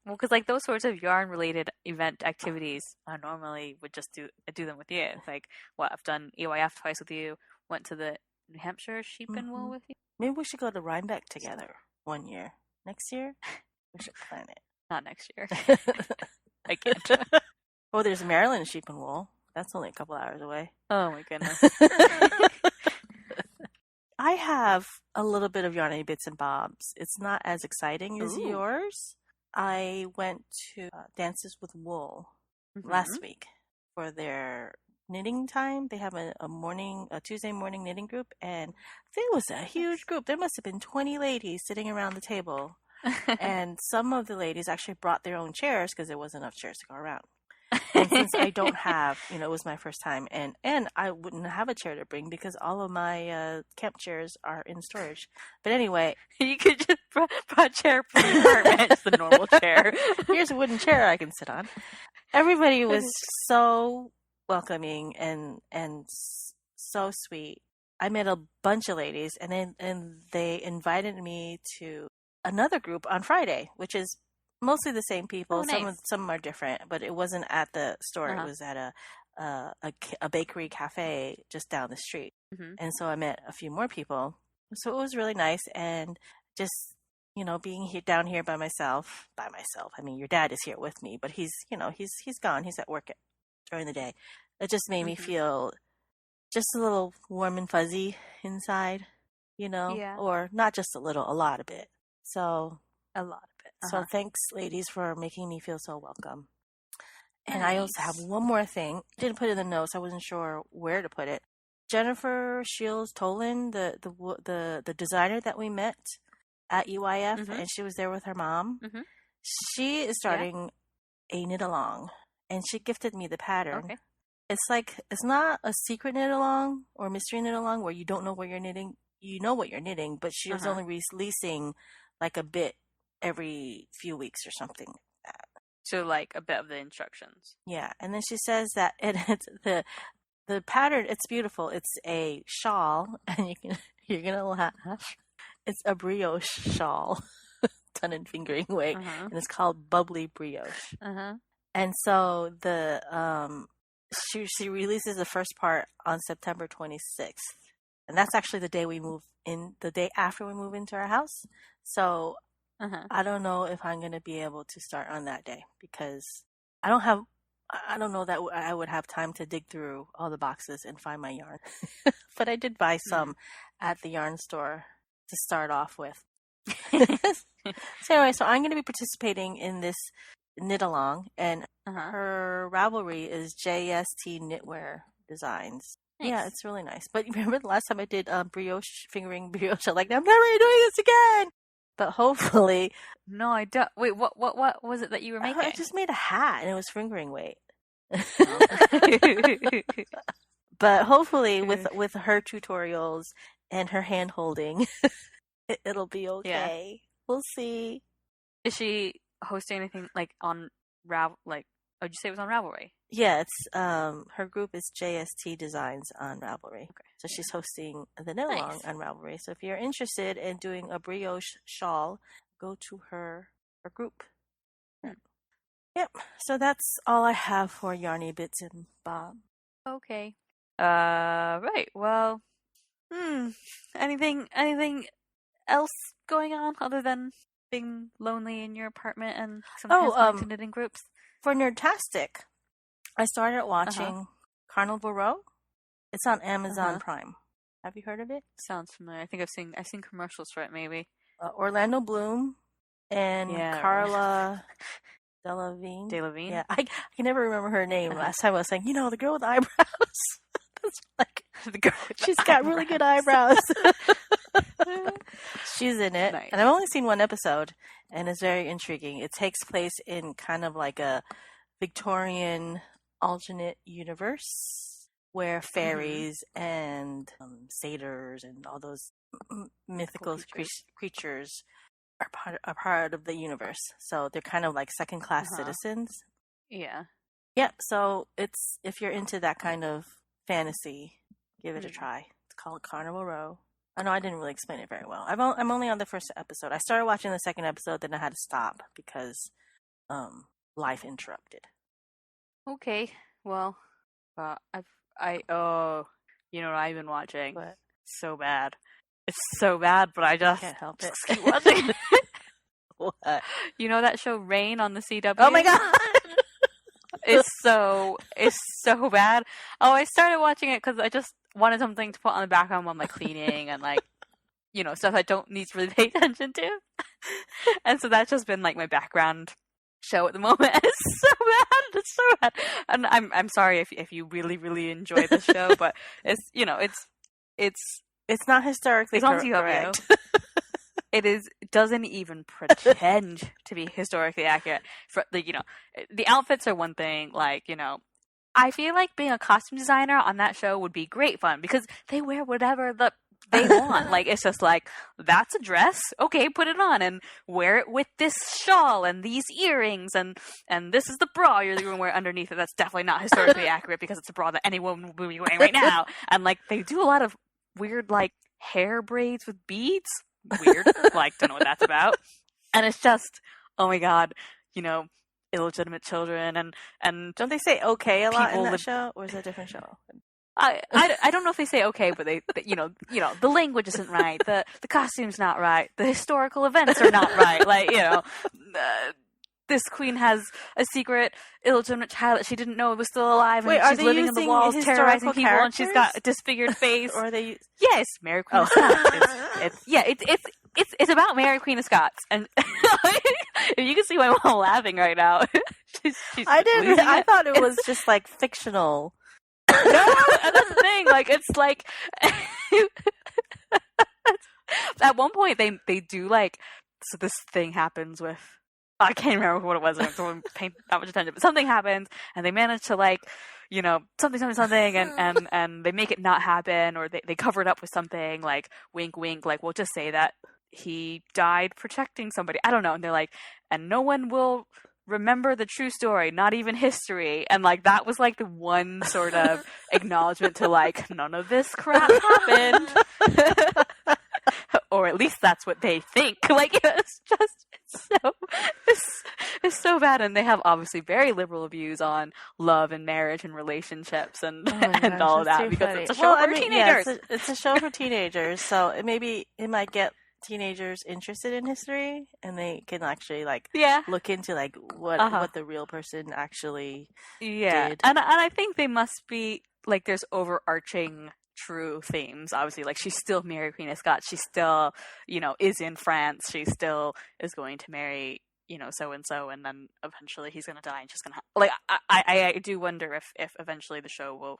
Speaker 1: Well, because like those sorts of yarn related event activities, I normally would just do them with you. Like what I've done EYF twice with you. Went to the New Hampshire Sheep and Wool with you.
Speaker 2: Maybe we should go to Rhinebeck together one year. Next year, we should plan it.
Speaker 1: Not next year. I can't.
Speaker 2: Oh, there's Maryland Sheep and Wool. That's only a couple hours away.
Speaker 1: Oh my goodness.
Speaker 2: I have a little bit of yarny bits and bobs. It's not as exciting as yours. I went to Dances with Wool last week for their knitting time. They have a Tuesday morning knitting group, and there was a huge group. There must have been 20 ladies sitting around the table. And some of the ladies actually brought their own chairs because there wasn't enough chairs to go around. And since I don't have, it was my first time, and I wouldn't have a chair to bring because all of my camp chairs are in storage. But anyway,
Speaker 1: you could just brought a chair from the apartment, just the normal chair.
Speaker 2: Here's a wooden chair I can sit on. Everybody was so welcoming and so sweet. I met a bunch of ladies, and they invited me to another group on Friday, which is mostly the same people.
Speaker 1: Oh, nice.
Speaker 2: Some are different, but it wasn't at the store. It was at a bakery cafe just down the street. And so I met a few more people. So it was really nice, and just being down here by myself. I mean, your dad is here with me, but he's gone. He's at work during the day. It just made me feel just a little warm and fuzzy inside, or not just a little, a lot of it. So
Speaker 1: a lot of it.
Speaker 2: So thanks, ladies, for making me feel so welcome. And I also have one more thing. Didn't put it in the notes. I wasn't sure where to put it. Jennifer Shields Tolan, the designer that we met at UIF, and she was there with her mom. She is starting a knit along, and she gifted me the pattern. Okay. It's not a secret knit along or mystery knit along where you don't know what you're knitting. You know what you're knitting, but she was only releasing like a bit every few weeks or something like that.
Speaker 1: So like a bit of the instructions.
Speaker 2: Yeah, and then she says that it's the pattern. It's beautiful. It's a shawl, and you're gonna laugh. It's a brioche shawl, done in fingering weight, and it's called Bubbly Brioche. And so she releases the first part on September 26th, and that's actually the day the day after we move into our house. So I don't know if I'm going to be able to start on that day because I don't know that I would have time to dig through all the boxes and find my yarn. But I did buy some at the yarn store to start off with. So anyway, so I'm going to be participating in this knit along, and her Ravelry is JST Knitwear Designs. Nice. Yeah, it's really nice. But remember the last time I did fingering brioche? I'm like, I'm never doing this again. But hopefully,
Speaker 1: no, I don't. Wait, what was it that you were making?
Speaker 2: I just made a hat, and it was fingering weight. But hopefully, with her tutorials and her hand holding, it'll be okay. Yeah. We'll see.
Speaker 1: Is she hosting anything like on Oh, did you say it was on Ravelry?
Speaker 2: Yeah, it's her group is JST Designs on Ravelry. Okay. So she's hosting the knit along on Ravelry. So if you're interested in doing a brioche shawl, go to her or group.
Speaker 1: Hmm.
Speaker 2: Yep. So that's all I have for Yarny Bits and Bob.
Speaker 1: Okay. Right. Well, anything else going on other than being lonely in your apartment and sometimes going to knitting groups?
Speaker 2: For Nerdtastic, I started watching Carnival Row. It's on Amazon Prime. Have you heard of it?
Speaker 1: Sounds familiar. I think I've seen commercials for it. Maybe
Speaker 2: Orlando Bloom and Carla Delevingne. Yeah, I can never remember her name. Last time I was saying, the girl with the eyebrows. That's like
Speaker 1: the girl.
Speaker 2: She's got really good eyebrows. She's in it, nice. And I've only seen one episode, and it's very intriguing. It takes place in kind of like a Victorian alternate universe where fairies and satyrs and all those mythical creatures are part of the universe. So they're kind of like second-class citizens.
Speaker 1: Yeah.
Speaker 2: Yeah, so it's, if you're into that kind of fantasy, give it a try. It's called Carnival Row. I know I didn't really explain it very well. I'm only on the first episode. I started watching the second episode, then I had to stop because life interrupted.
Speaker 1: Okay. Well, you know what I've been watching?
Speaker 2: What?
Speaker 1: So bad. It's so bad, but I just
Speaker 2: can't help it.
Speaker 1: Keep watching it.
Speaker 2: What?
Speaker 1: You know that show Rain on the CW?
Speaker 2: Oh my god!
Speaker 1: It's so bad. Oh, I started watching it because I just wanted something to put on the background while I'm like cleaning and like, stuff I don't need to really pay attention to. And so that's just been like my background show at the moment. It's so bad. It's so bad. And I'm sorry if you really, really enjoy this show, but it's
Speaker 2: it's not historically correct.
Speaker 1: It doesn't even pretend to be historically accurate. For the outfits are one thing. Like, I feel like being a costume designer on that show would be great fun because they wear whatever they want. Like, it's just like, that's a dress. Okay, put it on and wear it with this shawl and these earrings and this is the bra you're going to wear underneath it. That's definitely not historically accurate because it's a bra that any woman will be wearing right now. And like, they do a lot of weird like hair braids with beads. Weird. Like, don't know what that's about. And it's just, oh my god, illegitimate children and
Speaker 2: don't they say okay a lot in that show, or is it a different show?
Speaker 1: I don't know if they say okay, but they the language isn't right, the costume's not right, the historical events are not right. Like, this queen has a secret illegitimate child that she didn't know was still alive, and she's living in the walls terrorizing people, and she's got a disfigured face.
Speaker 2: Or are they?
Speaker 1: Yes, Mary Queen of Scots. It's about Mary Queen of Scots, and you can see why I'm laughing right now. she's
Speaker 2: I thought it was just like fictional.
Speaker 1: No, and that's the thing. Like, it's like at one point they do like, so this thing happens with, I can't remember what it was. I don't pay that much attention, but something happens, and they manage to like, something, and they make it not happen, or they cover it up with something, like wink, wink, like we'll just say that he died protecting somebody. I don't know. And they're like, and no one will remember the true story, not even history. And like, that was like the one sort of acknowledgement to like, none of this crap happened. Or at least that's what they think. Like, it's so bad. And they have obviously very liberal views on love and marriage and relationships and and all of that, because funny. It's a show for teenagers.
Speaker 2: Yeah, it's a show for teenagers, so it might get teenagers interested in history, and they can actually like look into like what the real person actually did.
Speaker 1: And I think they must be like, there's overarching true themes. Obviously, like, she's still Mary Queen of Scots. She still, is in France. She still is going to marry, so and so, and then eventually he's going to die, and she's going to like. I do wonder if eventually the show will,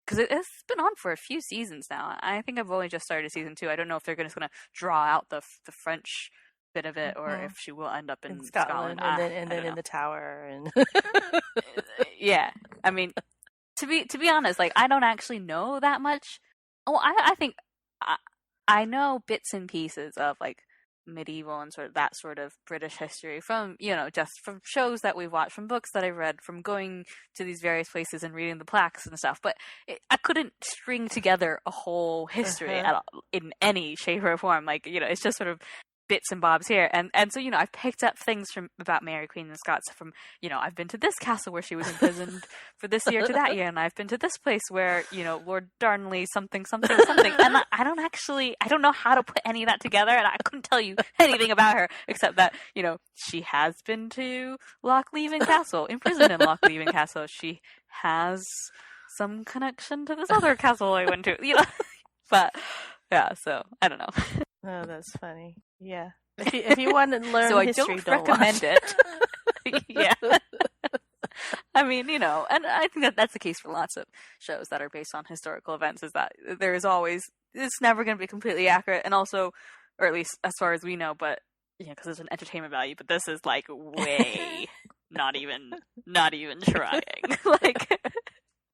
Speaker 1: because it's been on for a few seasons now. I think I've only just started season 2. I don't know if they're just going to draw out the French bit of it, or if she will end up in Scotland
Speaker 2: and then in the tower and
Speaker 1: yeah. I mean, to be honest, like, I don't actually know that much. Oh, I think I know bits and pieces of like medieval and sort of that sort of British history from, just from shows that we've watched, from books that I've read, from going to these various places and reading the plaques and stuff. But I couldn't string together a whole history at all, in any shape or form. Like, it's just sort of bits and bobs here. And so, I've picked up things about Mary Queen of Scots from, I've been to this castle where she was imprisoned for this year to that year, and I've been to this place where, Lord Darnley something. And I don't know how to put any of that together, and I couldn't tell you anything about her except that, she has been to Lochleven Castle, imprisoned in Lochleven Castle. She has some connection to this other castle I went to, but yeah, so I don't know.
Speaker 2: Oh, that's funny. Yeah, if you want to learn
Speaker 1: so
Speaker 2: history,
Speaker 1: I don't recommend it. Yeah, I mean, and I think that's the case for lots of shows that are based on historical events. Is that there is always, it's never going to be completely accurate, and also, or at least as far as we know, but because there's an entertainment value. But this is like way not even trying, like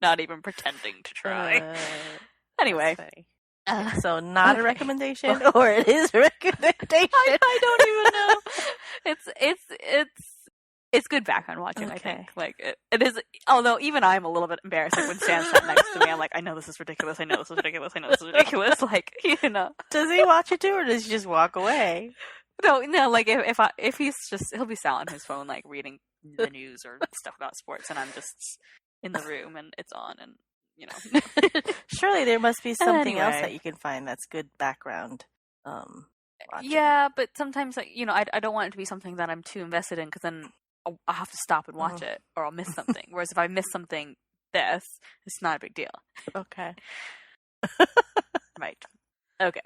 Speaker 1: not even pretending to try. Anyway.
Speaker 2: So not a recommendation, or it is a recommendation.
Speaker 1: I don't even know. It's good background watching. I think like it is. Although even I'm a little bit embarrassed. Like when Stan sat next to me, I'm like, I know this is ridiculous. Like Like
Speaker 2: Does he watch it too, or does he just walk away?
Speaker 1: No. Like if he'll be sat on his phone, like reading the news or stuff about sports, and I'm just in the room and it's on and.
Speaker 2: Surely there must be something else that you can find that's good background. Watching.
Speaker 1: Yeah, but sometimes, like I don't want it to be something that I'm too invested in, because then I'll have to stop and watch it, or I'll miss something. Whereas if I miss something, it's not a big deal.
Speaker 2: Okay.
Speaker 1: Right. Okay.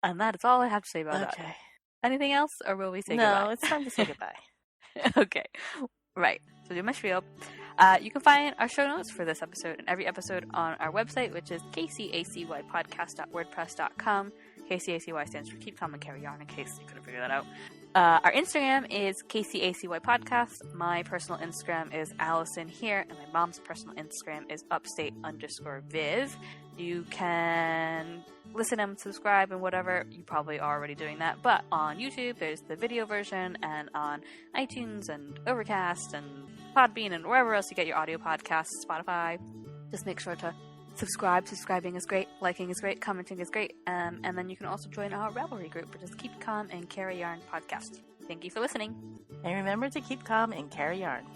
Speaker 1: And that is all I have to say about that. Okay. Anything else, or will we say goodbye?
Speaker 2: No, it's time to say goodbye.
Speaker 1: Okay. Right. So do my spiel. You can find our show notes for this episode and every episode on our website, which is kcacypodcast.wordpress.com. KCACY stands for Keep Calm and Carry On, in case you couldn't figure that out. Our Instagram is KCACY Podcast. My personal Instagram is Alyson here, and my mom's personal Instagram is upstate_viv. You can listen and subscribe and whatever. You probably are already doing that. But on YouTube, there's the video version, and on iTunes and Overcast and Podbean and wherever else you get your audio podcasts, Spotify. Just make sure to subscribe. Subscribing is great. Liking is great. Commenting is great. And then you can also join our Ravelry group, which is Keep Calm and Carry Yarn Podcast. Thank you for listening.
Speaker 2: And remember to keep calm and carry yarn.